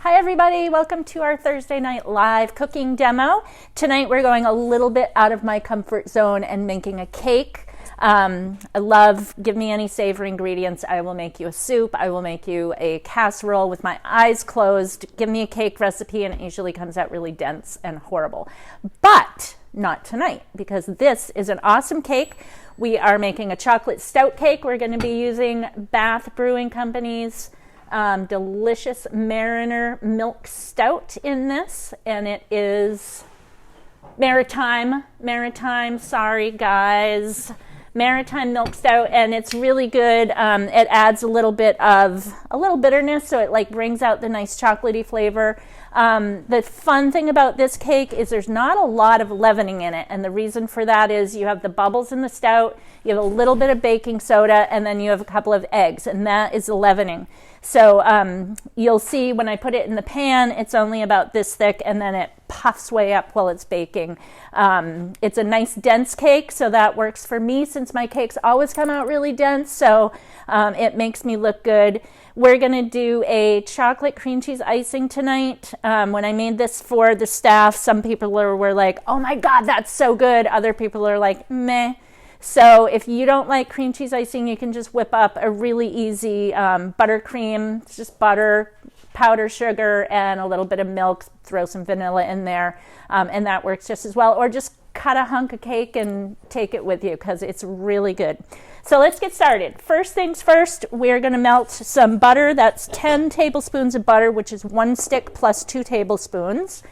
Hi everybody, welcome to our Thursday night live cooking demo. Tonight we're going a little bit out of my comfort zone and making a cake. I love, give me any savory ingredients. I will make you a soup. I will make you a casserole with my eyes closed. Give me a cake recipe and it usually comes out really dense and horrible. But not tonight, because this is an awesome cake. We are making a chocolate stout cake. We're going to be using Bath Brewing Company's delicious Mariner milk stout in this, and it is Maritime, sorry guys, Maritime milk stout, and it's really good. It adds a little bitterness, so it like brings out the nice chocolatey flavor. The fun thing about this cake is there's not a lot of leavening in it, and the reason for that is you have the bubbles in the stout, you have a little bit of baking soda, and then you have a couple of eggs, and that is the leavening. So you'll see when I put it in the pan, it's only about this thick, and then it puffs way up while it's baking. It's a nice dense cake, so that works for me since my cakes always come out really dense, so it makes me look good. We're going to do a chocolate cream cheese icing tonight. When I made this for the staff, some people were like, oh my God, that's so good. Other people are like, meh. So if you don't like cream cheese icing, you can just whip up a really easy buttercream. It's just butter, powdered sugar, and a little bit of milk. Throw some vanilla in there, and that works just as well. Or just cut a hunk of cake and take it with you because it's really good. So let's get started. First things first, we're going to melt some butter. That's 10 tablespoons of butter, which is 1 stick plus 2 tablespoons.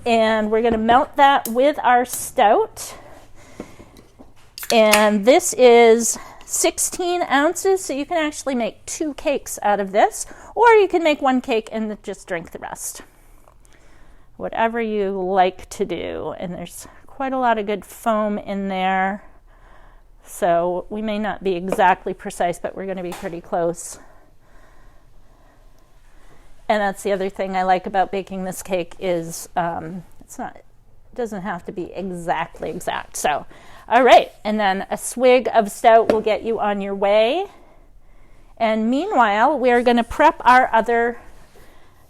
And we're going to melt that with our stout. And this is 16 ounces, so you can actually make 2 cakes out of this, or you can make 1 cake and just drink the rest. Whatever you like to do. And there's quite a lot of good foam in there, so we may not be exactly precise, but we're going to be pretty close. And that's the other thing I like about baking this cake is it doesn't have to be exactly exact. So all right, and then a swig of stout will get you on your way. And meanwhile, we're going to prep our other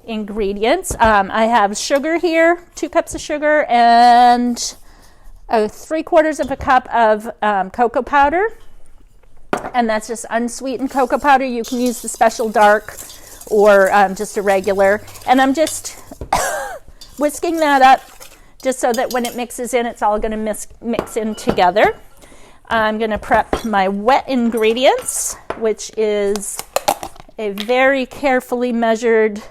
ingredients. I have sugar here, 2 cups of sugar, and 3/4 of a cup of cocoa powder. And that's just unsweetened cocoa powder. You can use the special dark or just a regular. And I'm just whisking that up, just so that when it mixes in, it's all going to mix in together. I'm going to prep my wet ingredients, which is a very carefully measured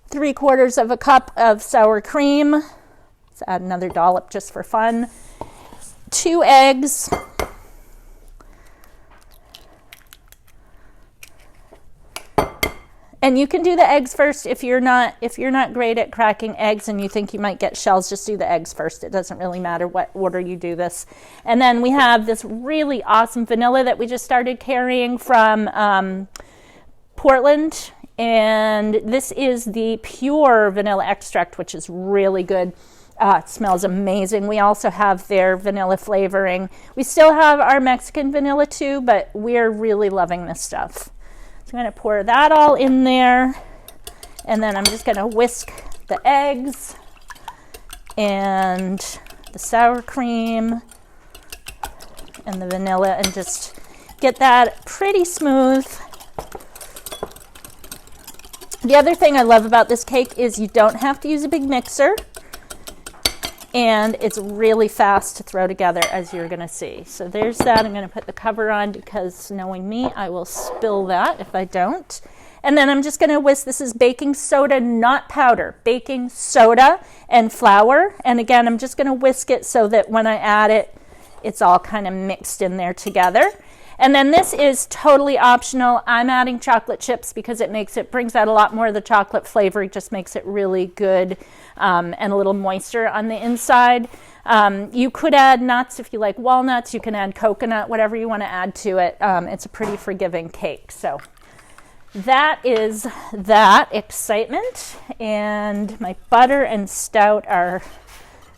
3/4 of a cup of sour cream. Let's add another dollop just for fun. 2 eggs. And you can do the eggs first if you're not great at cracking eggs and you think you might get shells, just do the eggs first. It doesn't really matter what order you do this. And then we have this really awesome vanilla that we just started carrying from Portland. And this is the pure vanilla extract, which is really good. It smells amazing. We also have their vanilla flavoring. We still have our Mexican vanilla too, but we're really loving this stuff. I'm going to pour that all in there, and then I'm just going to whisk the eggs and the sour cream and the vanilla and just get that pretty smooth. The other thing I love about this cake is you don't have to use a big mixer, and it's really fast to throw together, as you're going to see. So there's that. I'm going to put the cover on because, knowing me, I will spill that if I don't. And then I'm just going to whisk. This is baking soda, not powder. Baking soda and flour. And again, I'm just going to whisk it so that when I add it, it's all kind of mixed in there together. And then this is totally optional. I'm adding chocolate chips because it brings out a lot more of the chocolate flavor. It just makes it really good and a little moisture on the inside. You could add nuts if you like walnuts. You can add coconut, whatever you want to add to it. It's a pretty forgiving cake. So that is that excitement. And my butter and stout are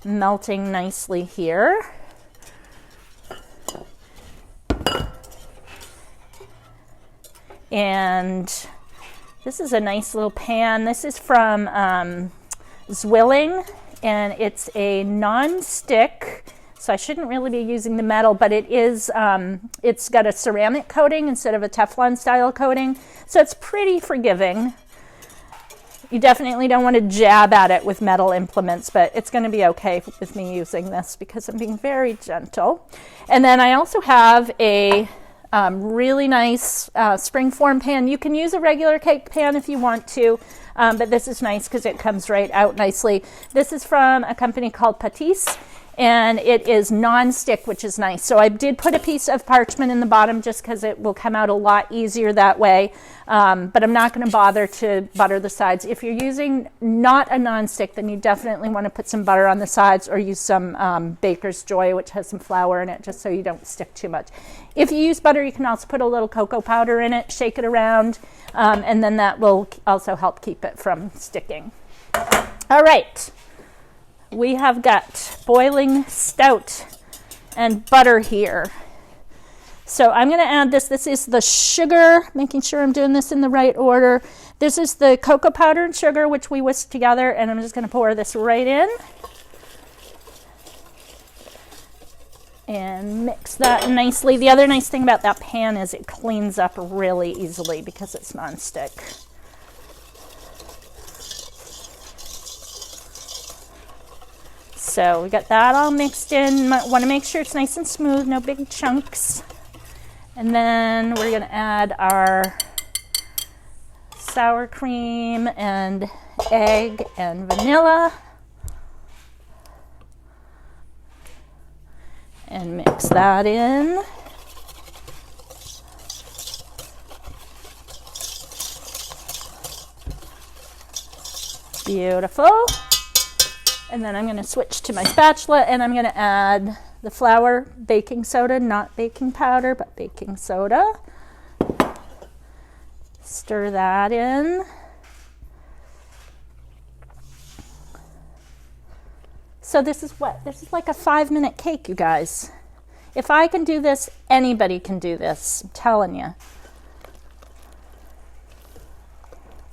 melting nicely here. And This is a nice little pan. This is from Zwilling, and it's a non-stick, so I shouldn't really be using the metal, but it is, it's got a ceramic coating instead of a Teflon style coating, so it's pretty forgiving. You definitely don't want to jab at it with metal implements, but it's going to be okay with me using this because I'm being very gentle. And then I also have a really nice springform pan. You can use a regular cake pan if you want to, but this is nice because it comes right out nicely. This is from a company called Patisse, and it is non-stick, which is nice. So I did put a piece of parchment in the bottom just because it will come out a lot easier that way, but I'm not going to bother to butter the sides. If you're using not a non-stick, then you definitely want to put some butter on the sides or use some Baker's Joy, which has some flour in it, just so you don't stick too much. If you use butter, you can also put a little cocoa powder in it, shake it around, and then that will also help keep it from sticking. All right. We have got boiling stout and butter here. So I'm going to add this. This is the sugar, making sure I'm doing this in the right order. This is the cocoa powder and sugar, which we whisked together, and I'm just going to pour this right in. And mix that nicely. The other nice thing about that pan is it cleans up really easily because it's nonstick. So we got that all mixed in. Want to make sure it's nice and smooth, no big chunks. And then we're going to add our sour cream and egg and vanilla. And mix that in. Beautiful. And then I'm going to switch to my spatula and I'm going to add the flour, baking soda, not baking powder, but baking soda. Stir that in. So this is what? This is like a 5-minute cake, you guys. If I can do this, anybody can do this. I'm telling you.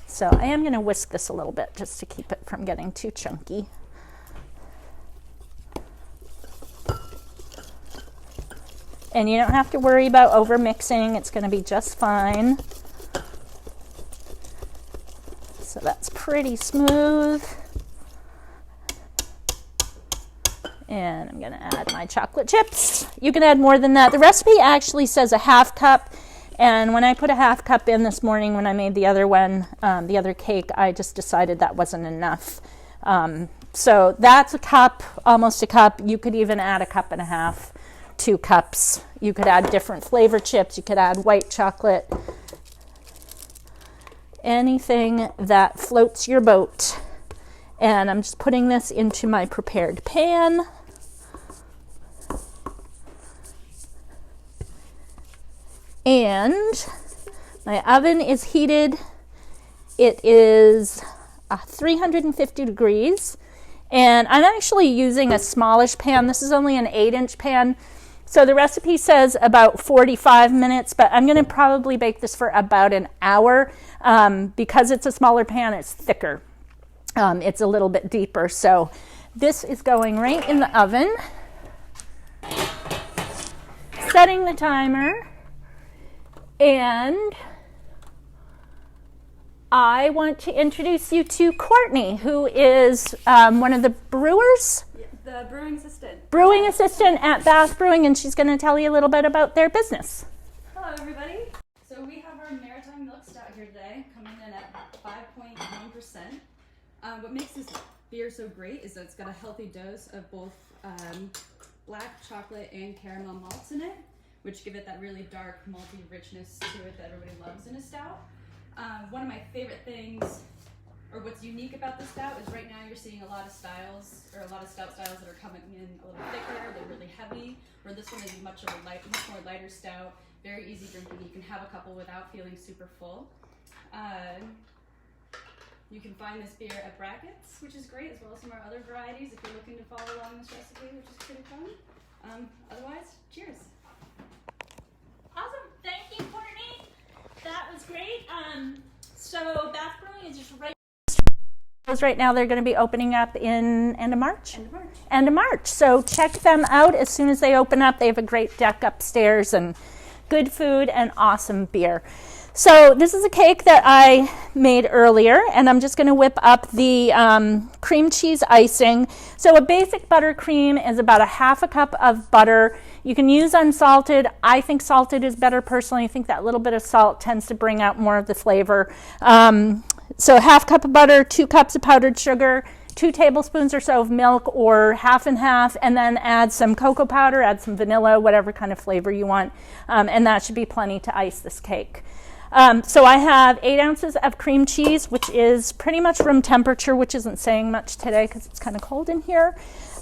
So I am going to whisk this a little bit just to keep it from getting too chunky. And you don't have to worry about over mixing. It's going to be just fine. So that's pretty smooth. And I'm going to add my chocolate chips. You can add more than that. The recipe actually says a half cup. And when I put a half cup in this morning when I made the other one, the other cake, I just decided that wasn't enough. So that's a cup, almost a cup. You could even add a cup and a half. 2 cups. You could add different flavor chips. You could add white chocolate. Anything that floats your boat. And I'm just putting this into my prepared pan. And my oven is heated. It is 350 degrees. And I'm actually using a smallish pan. This is only an 8-inch pan. So the recipe says about 45 minutes, but I'm going to probably bake this for about an hour. Because it's a smaller pan, it's thicker. It's a little bit deeper. So this is going right in the oven. Setting the timer. And I want to introduce you to Courtney, who is one of the brewers. The brewing assistant. Brewing assistant at Bath Brewing, and she's going to tell you a little bit about their business. Hello, everybody. So we have our Maritime milk stout here today, coming in at 5.1%. What makes this beer so great is that it's got a healthy dose of both black chocolate and caramel malts in it, which give it that really dark, malty richness to it that everybody loves in a stout. One of my favorite things, or what's unique about the stout, is right now you're seeing a lot of styles, or a lot of stout styles that are coming in a little thicker, they're really heavy, where this one is much more lighter stout, very easy drinking. You can have a couple without feeling super full. You can find this beer at Brackett's, which is great, as well as some of our other varieties if you're looking to follow along this recipe, which is pretty fun. Otherwise, cheers. Awesome. Thank you, Courtney. That was great. So Bath Brewing is just right now. They're going to be opening up in end of March. End of March. So check them out as soon as they open up. They have a great deck upstairs and good food and awesome beer. So this is a cake that I made earlier, and I'm just going to whip up the cream cheese icing. So a basic buttercream is about a half a cup of butter. You can use unsalted. I think salted is better personally. I think that little bit of salt tends to bring out more of the flavor. So a half cup of butter, 2 cups of powdered sugar, 2 tablespoons or so of milk, or half and half, and then add some cocoa powder, add some vanilla, whatever kind of flavor you want, and that should be plenty to ice this cake. So I have 8 ounces of cream cheese, which is pretty much room temperature, which isn't saying much today because it's kind of cold in here.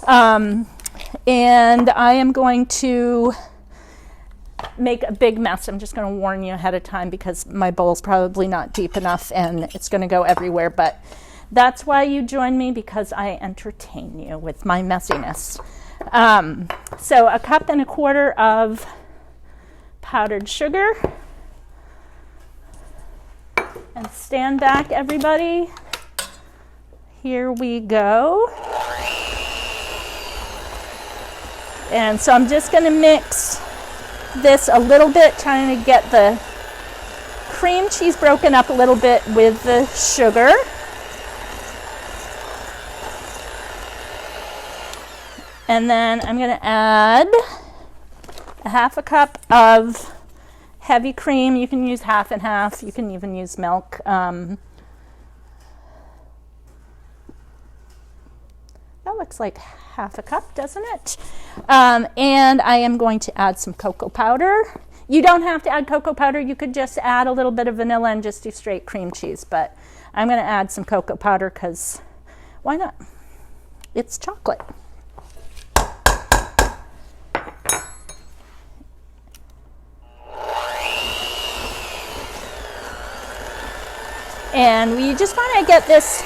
And I am going to make a big mess. I'm just going to warn you ahead of time because my bowl's probably not deep enough and it's going to go everywhere. But that's why you join me, because I entertain you with my messiness. So a cup and a quarter of powdered sugar. And stand back, everybody. Here we go. And so I'm just going to mix this a little bit, trying to get the cream cheese broken up a little bit with the sugar. And then I'm going to add a half a cup of heavy cream. You can use half and half. You can even use milk. That looks like half a cup, doesn't it? And I am going to add some cocoa powder. You don't have to add cocoa powder. You could just add a little bit of vanilla and just do straight cream cheese. But I'm going to add some cocoa powder because why not? It's chocolate. And we just want to get this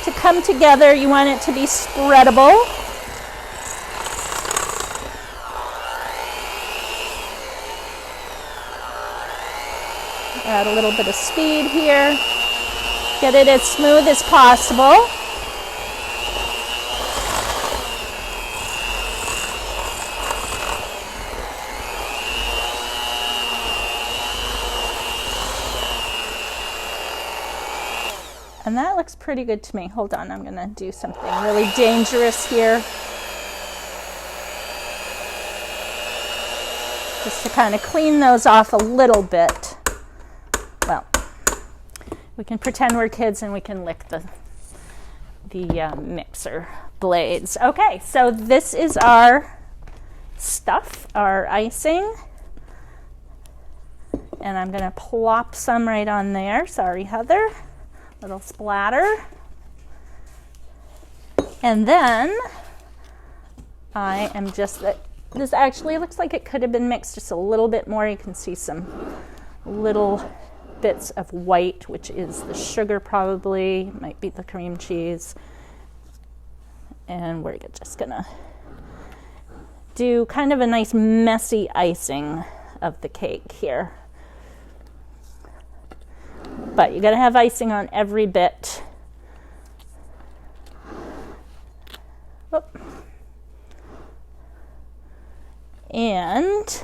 to come together. You want it to be spreadable. Add a little bit of speed here. Get it as smooth as possible. And that looks pretty good to me. Hold on, I'm going to do something really dangerous here. Just to kind of clean those off a little bit. Well, we can pretend we're kids and we can lick the mixer blades. Okay, so this is our stuff, our icing. And I'm going to plop some right on there. Sorry, Heather. Little splatter. And then I am just, this actually looks like it could have been mixed just a little bit more. You can see some little bits of white, which is the sugar probably, might be the cream cheese. And we're just gonna do kind of a nice messy icing of the cake here. But you got to have icing on every bit. Oop. And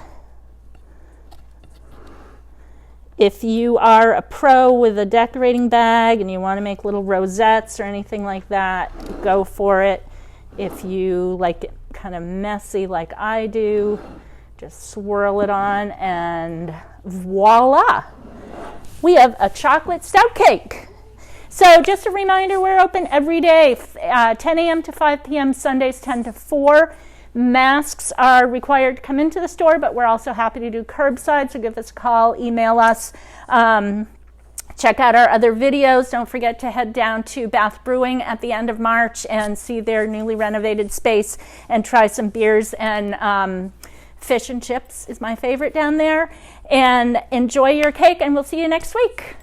if you are a pro with a decorating bag and you want to make little rosettes or anything like that, go for it. If you like it kind of messy like I do, just swirl it on and voila! We have a chocolate stout cake. So just a reminder, we're open every day, 10 a.m. to 5 p.m., Sundays 10 to 4. Masks are required to come into the store, but we're also happy to do curbside, so give us a call, email us. Check out our other videos. Don't forget to head down to Bath Brewing at the end of March and see their newly renovated space and try some beers, and fish and chips is my favorite down there. And enjoy your cake, and we'll see you next week.